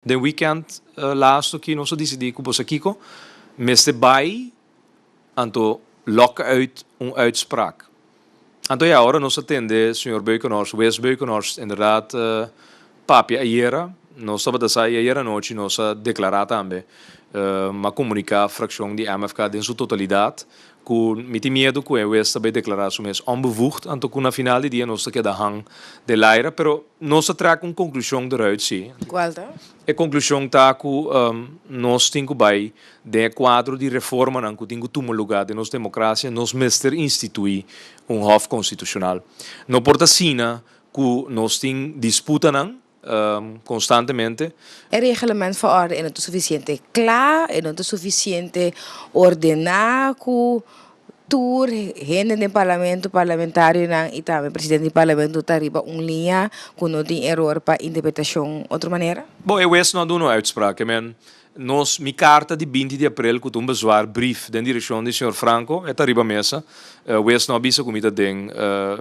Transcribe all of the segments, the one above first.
De weekend laatst que nós decidimos que você Kiko, meste bij, anto lokken uit uitspraak. Anto ja, ora nós atende, senhor Beukenhorst, Wes Beukenhorst, inderdaad, papi ayer, nós estava a sair ayer à noite, nós declarar também, mas comunicar a fracção de MFK em sua totalidade, com met medo que o West também declarar sobre isso onbevoegd, anto que na final de dia nós que da hang de leira, pero nós trek uma conclusão eruit sim. Qual tá? A conclusão está que nós temos que de quadro de reforma não que temos que lugar de nossa democracia, nós mestre instituir hof constitucional. Não porta sina que nós temos disputa não constantemente. El reglamento van orde no es suficiente claro, no es suficiente ordenado, tour, gente del parlamentario y también presidente del parlamento arriba una línea que no tiene error para interpretación otra manera? Bom, eu não dou uma uitspraak, men. Mi carta de 20 de abril com bezwaar brief da direção do senhor Franco é arriba mesa. Wes não avisa como está den,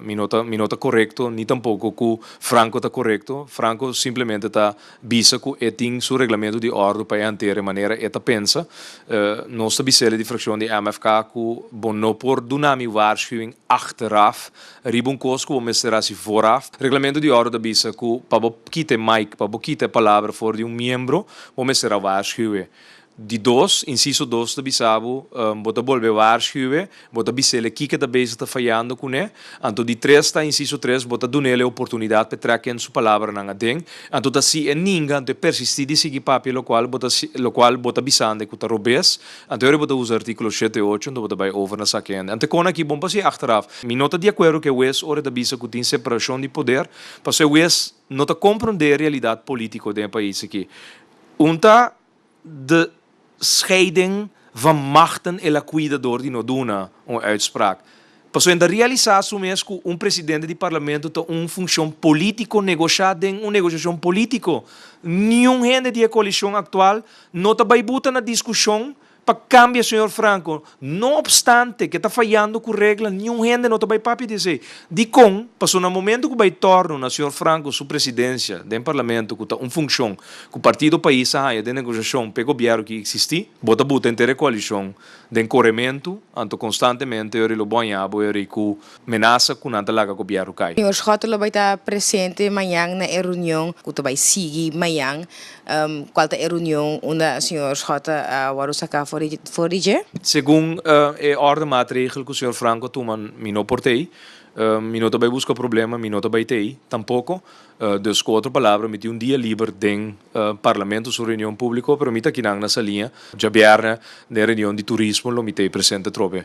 minota correto, nem tampouco que Franco está correto. Franco simplesmente está visa que é tem seu regulamento de ordem para manter a maneira eta pensa. Nós está bisele de fracção de MFK que bom não por dunami waarschuwing achteraf, ribon kos que o mesterasi vooraf. Regulamento de ordem da bisa que para quite mic, para quite palavra for de membro, o mesterá waarschuwing. De dois, inciso 2 da bisabo, bota volver waarschuwen, bota bisele kika da bezig está falhando com né. Anto de 3 está inciso 3, bota donele oportunidade para trazer sua palavra na deng. Anto da si ninguém anto persistir de seguir papel lo qual bota bisande que tá robes. Anto eu bota usa artigo 7 e 8, anto bota vai over na saquenda. Anto kona aqui bom passi achteraf. Mi nota de acordo que wes ora da bisa que tem separação de poder, para wes nota compreender a realidade política do país aqui. Unta de scheiding van machten e la cuidador die no dona een uitspraak. Pas in de realizatie is que presidente di parlamento tem função político negociada em negociação político. Nenhum gente da coalição atual não está baibuta na discussão para cambiar, senhor Franco. Não obstante que está falhando com regra, nenhum gente não está vai papi dizer. De com, passou no momento que vai tornar na senhor Franco sua presidência do parlamento que está função que o partido país a de negociação pelo governo que existe, bota buta inteira coalição de corremento, anto constantemente eu lo banhabo eu que menaça com nada lá que o governo cai. Senhor Schotelo vai estar presente amanhã na reunião que vai seguir amanhã. Qual é a reunião onde o senhor Schotelo vai sacar forige? Segundo a ordem maatregel que o senhor Franco toma, mi não portei, mi não também busca problema, mi não também tem, tampouco. Dus com outra palavra, mi dia livre den parlamento sua reunião pública, pero mi tá aqui na salinha, já biarna na reunião de turismo, lo mi presente trobe.